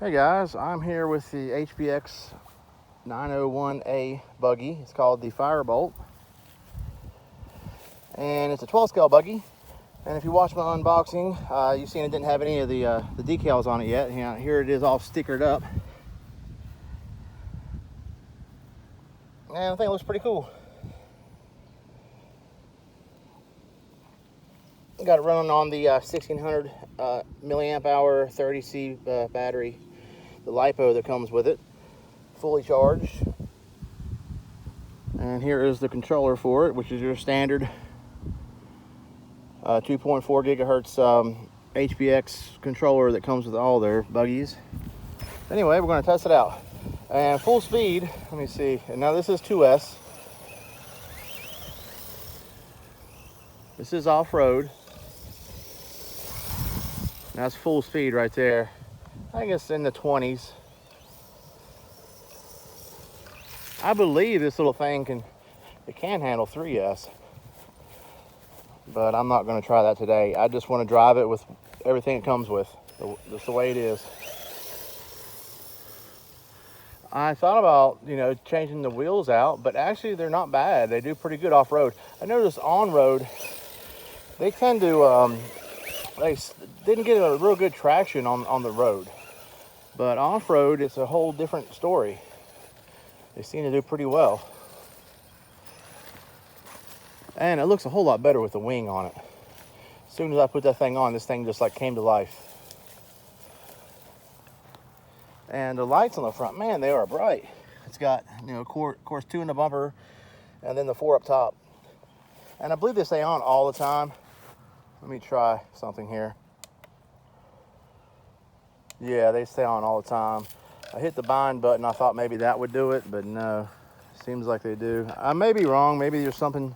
Hey guys, I'm here with the HBX 901A buggy. It's called the Firebolt, and it's a 12 scale buggy. And if you watch my unboxing, you've seen it didn't have any of the decals on it yet. Here it is all stickered up, and I think it looks pretty cool. Got it running on the 1600 milliamp hour 30C battery, the LiPo that comes with it, fully charged. And here is the controller for it, which is your standard 2.4 gigahertz HBX controller that comes with all their buggies. Anyway, we're going to test it out. And full speed, let me see. And now this is 2S. This is off-road. That's full speed right there. I think it's in the 20s. I believe this little thing can handle 3S. But I'm not going to try that today. I just want to drive it with everything it comes with. Just the way it is. I thought about, changing the wheels out, but actually they're not bad. They do pretty good off-road. I noticed on-road, they tend to, they didn't get a real good traction on the road. But off-road, it's a whole different story. They seem to do pretty well. And it looks a whole lot better with the wing on it. As soon as I put that thing on, this thing just like came to life. And the lights on the front, man, they are bright. It's got, of course, 2 in the bumper and then the 4 up top. And I believe they stay on all the time. Let me try something here. Yeah, they stay on all the time. I hit the bind button. I thought maybe that would do it, but no. Seems like they do. I may be wrong. Maybe there's something.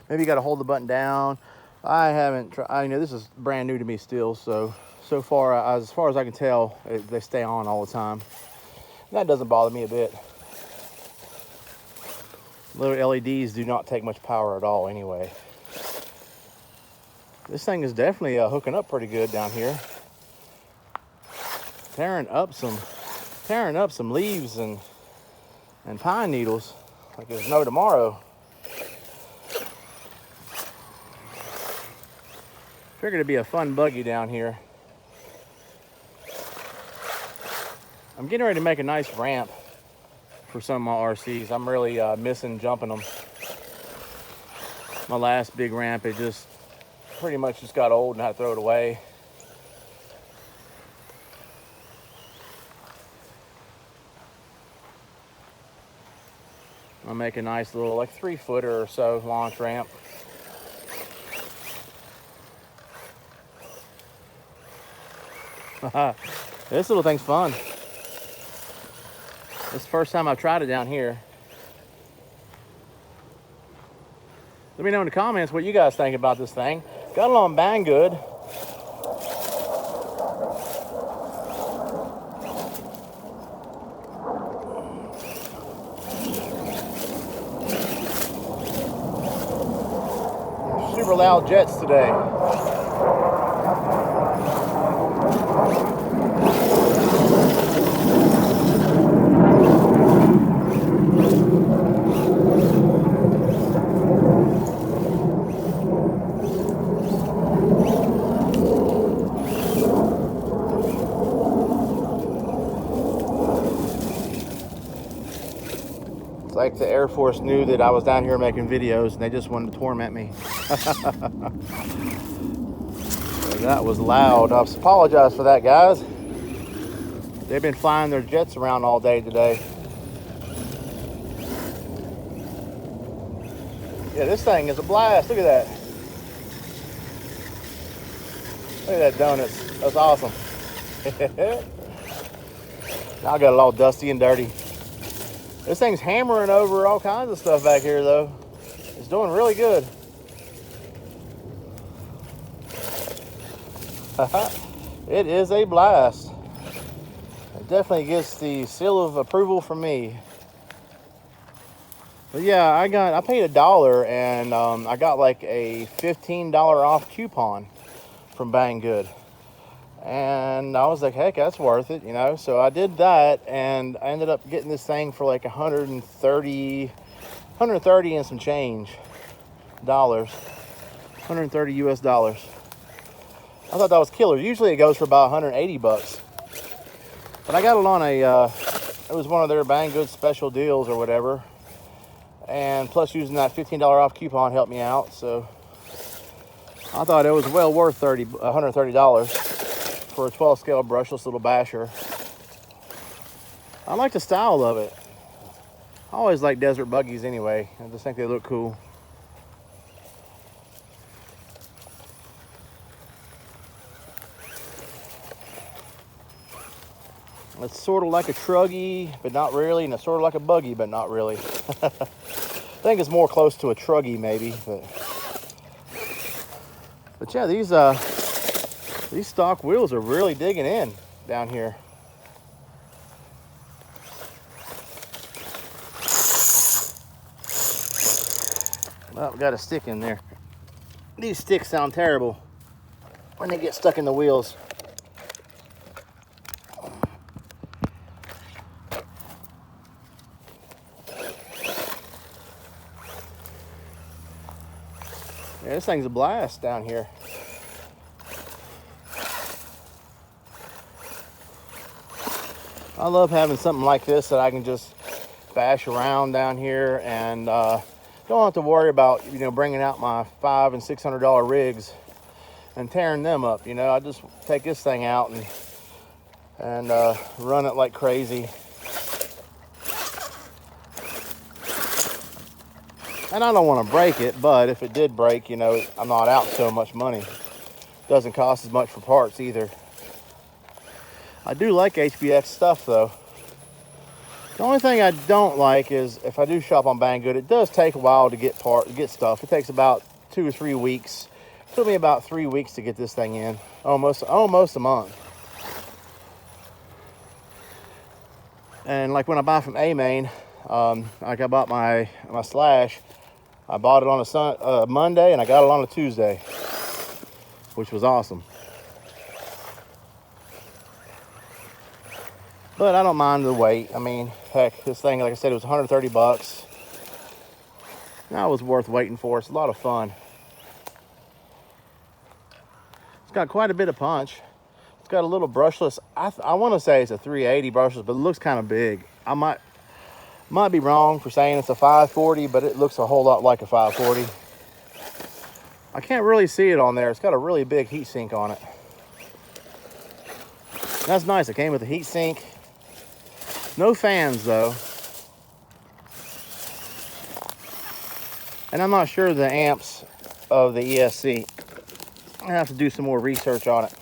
Maybe you got to hold the button down. I haven't tried. This is brand new to me still. So far, as far as I can tell, they stay on all the time. And that doesn't bother me a bit. Little LEDs do not take much power at all anyway. This thing is definitely hooking up pretty good down here. Tearing up some leaves and pine needles like there's no tomorrow. Figured it'd be a fun buggy down here. I'm getting ready to make a nice ramp for some of my RCs. I'm really missing jumping them. My last big ramp, it just pretty much just got old and I had to throw it away. I'll make a nice little, like 3-footer or so launch ramp. This little thing's fun. It's the first time I've tried it down here. Let me know in the comments what you guys think about this thing. Got it on Banggood. Super loud jets today. It's like the Air Force knew that I was down here making videos and they just wanted to torment me. That was loud. I apologize for that, guys. They've been flying their jets around all day today. Yeah, this thing is a blast. Look at that. Look at that donuts. That's awesome. Now I got it all dusty and dirty. This thing's hammering over all kinds of stuff back here, though. It's doing really good. It is a blast. It definitely gets the seal of approval from me. But yeah, I paid $1 and I got like a $15 off coupon from Banggood. And and I was like, heck, that's worth it, you know. So I did that, and I ended up getting this thing for like 130 and some change dollars, 130 US dollars. I thought that was killer. Usually it goes for about 180 bucks. But I got it on it was one of their Bang Good special deals or whatever. And plus using that $15 off coupon helped me out. So I thought it was well worth $130 for a 12 scale brushless little basher. I like the style of it. I always like desert buggies anyway. I just think they look cool. It's sort of like a truggy, but not really, and it's sort of like a buggy, but not really. I think it's more close to a truggy maybe, but yeah, these stock wheels are really digging in down here. Well, we got a stick in there. These sticks sound terrible when they get stuck in the wheels. Yeah, this thing's a blast down here. I love having something like this that I can just bash around down here and don't have to worry about, you know, bringing out my $500 and $600 rigs and tearing them up. You know, I just take this thing out and run it like crazy. And I don't want to break it, but if it did break, you know, I'm not out so much money. Doesn't cost as much for parts either. I do like HBX stuff though. The only thing I don't like is if I do shop on Banggood, it does take a while to get stuff. It takes about 2 or 3 weeks. It took me about 3 weeks to get this thing in, almost a month. And like when I buy from A-Main, like I bought my Slash, I bought it on a Monday and I got it on a Tuesday, which was awesome. But I don't mind the wait. I mean, heck, this thing, like I said, it was 130 bucks. That was worth waiting for. It's a lot of fun. It's got quite a bit of punch. It's got a little brushless. I want to say it's a 380 brushless, but it looks kind of big. I might be wrong for saying it's a 540, but it looks a whole lot like a 540. I can't really see it on there. It's got a really big heat sink on it. That's nice. It came with a heat sink. No fans though. And I'm not sure the amps of the ESC. I have to do some more research on it.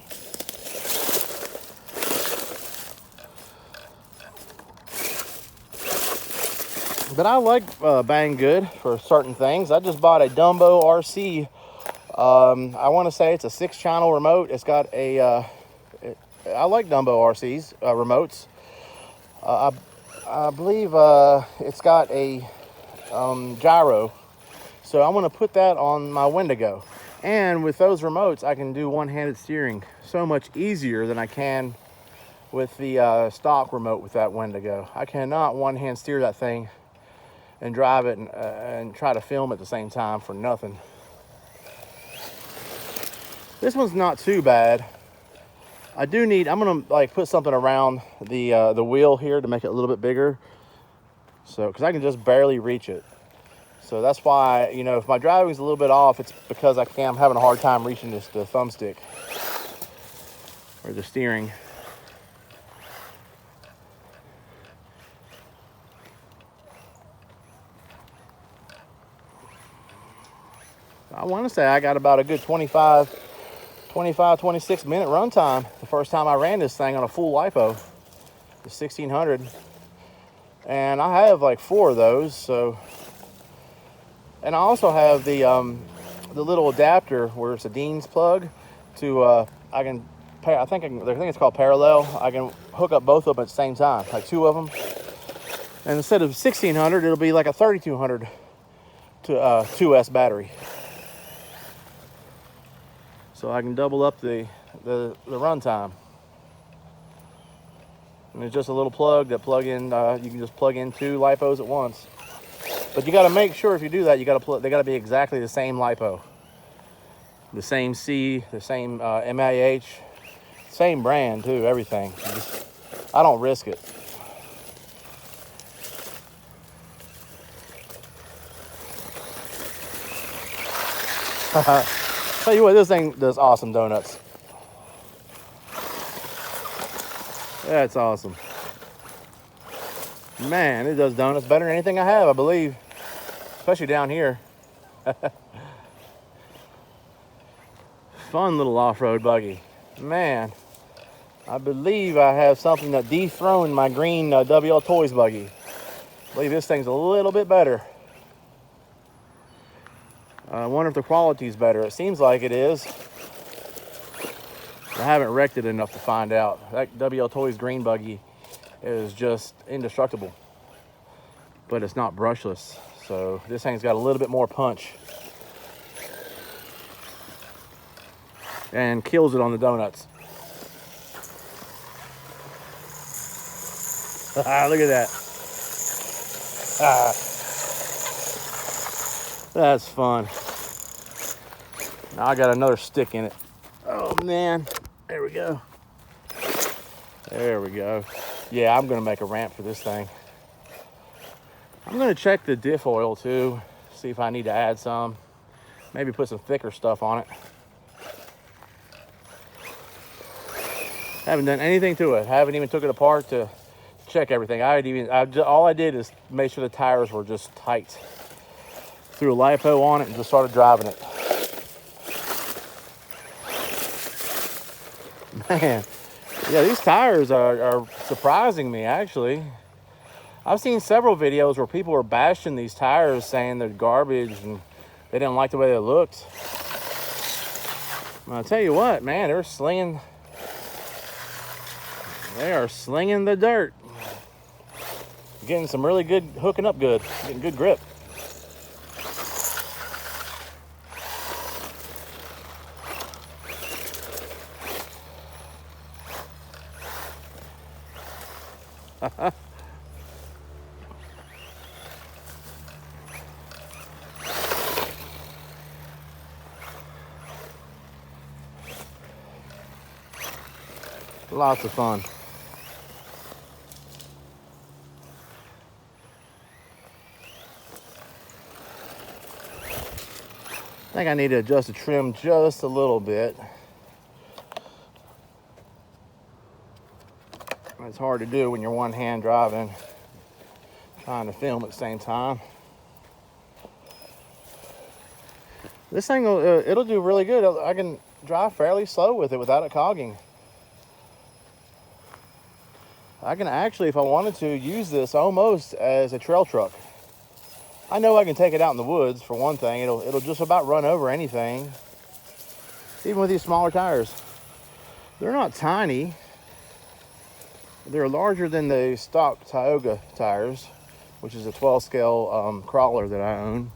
But I like Banggood for certain things. I just bought a Dumbo RC. I want to say it's a 6-channel remote. It's got a, I like Dumbo RCs, remotes. I believe it's got a gyro. So I'm going to put that on my Wendigo. And with those remotes, I can do one-handed steering so much easier than I can with the stock remote with that Wendigo. I cannot one-hand steer that thing and drive it and try to film at the same time for nothing. This one's not too bad. I'm gonna like put something around the wheel here to make it a little bit bigger. So, because I can just barely reach it. So that's why, you know, if my driving's a little bit off, it's because I'm having a hard time reaching the thumbstick or the steering. I want to say I got about a good 26 minute run time the first time I ran this thing on a full LiPo, the 1600. And I have like 4 of those. So, and I also have the little adapter where it's a Dean's plug to I think it's called parallel. I can hook up both of them at the same time, like 2 of them. And instead of 1600, it'll be like a 3200 to 2S battery. So I can double up the run time. And it's just a little plug that plug in. You can just plug in 2 lipos at once. But you got to make sure if you do that, they got to be exactly the same lipo, the same C, the same MIH, same brand too. Everything. I don't risk it. Tell you what, this thing does awesome donuts. That's awesome. Man, it does donuts better than anything I have, I believe. Especially down here. Fun little off-road buggy. Man, I believe I have something that dethroned my green WL Toys buggy. I believe this thing's a little bit better. I wonder if the quality's better. It seems like it is. I haven't wrecked it enough to find out. That WL Toys green buggy is just indestructible. But it's not brushless. So this thing's got a little bit more punch. And kills it on the donuts. Look at that. That's fun. Now I got another stick in it. Oh man, there we go. There we go. Yeah, I'm gonna make a ramp for this thing. I'm gonna check the diff oil too, see if I need to add some. Maybe put some thicker stuff on it. Haven't done anything to it. Haven't even took it apart to check everything. All I did is make sure the tires were just tight. Threw a lipo on it and just started driving it. Man, yeah, these tires are surprising me, actually. I've seen several videos where people were bashing these tires, saying they're garbage and they didn't like the way they looked. I'll tell you what, man, they are slinging the dirt. Getting some really good, hooking up good, getting good grip. Lots of fun. I think I need to adjust the trim just a little bit. It's hard to do when you're one hand driving, trying to film at the same time. This thing, it'll do really good. I can drive fairly slow with it without it cogging. I can actually, if I wanted to, use this almost as a trail truck. I know I can take it out in the woods, for one thing. It'll just about run over anything, even with these smaller tires. They're not tiny. They're larger than the stock Tioga tires, which is a 12 scale crawler that I own.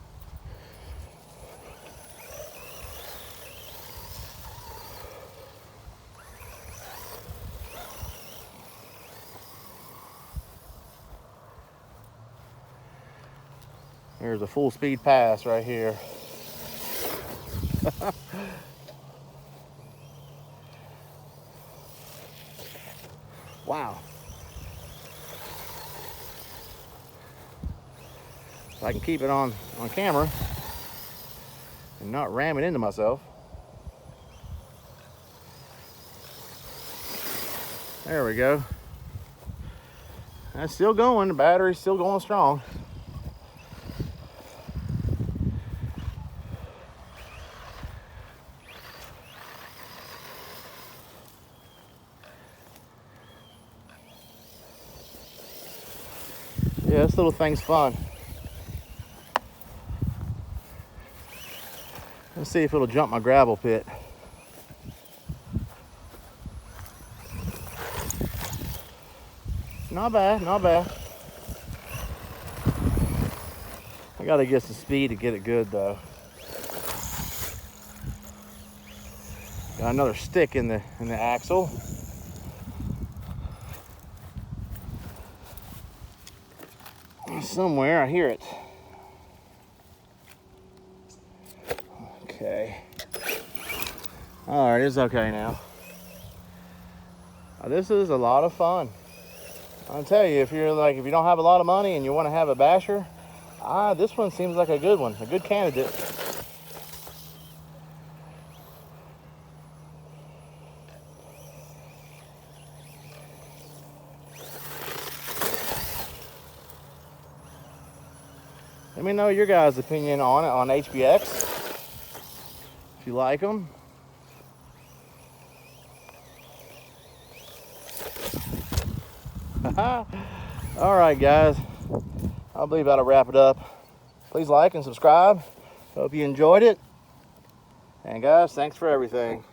Here's a full speed pass right here. Wow. If I can keep it on camera and not ram it into myself. There we go. That's still going. The battery's still going strong. Yeah, this little thing's fun. Let's see if it'll jump my gravel pit. Not bad, not bad. I gotta get some speed to get it good though. Got another stick in the axle. somewhere. I hear it. Okay. All right, it's okay now. This is a lot of fun. I'll tell you, if you don't have a lot of money and you want to have a basher, this one seems like a good one, a good candidate. Let me know your guys' opinion on it, on HBX, if you like them. All right, guys, I believe that'll wrap it up. Please like and subscribe. Hope you enjoyed it. And guys, thanks for everything.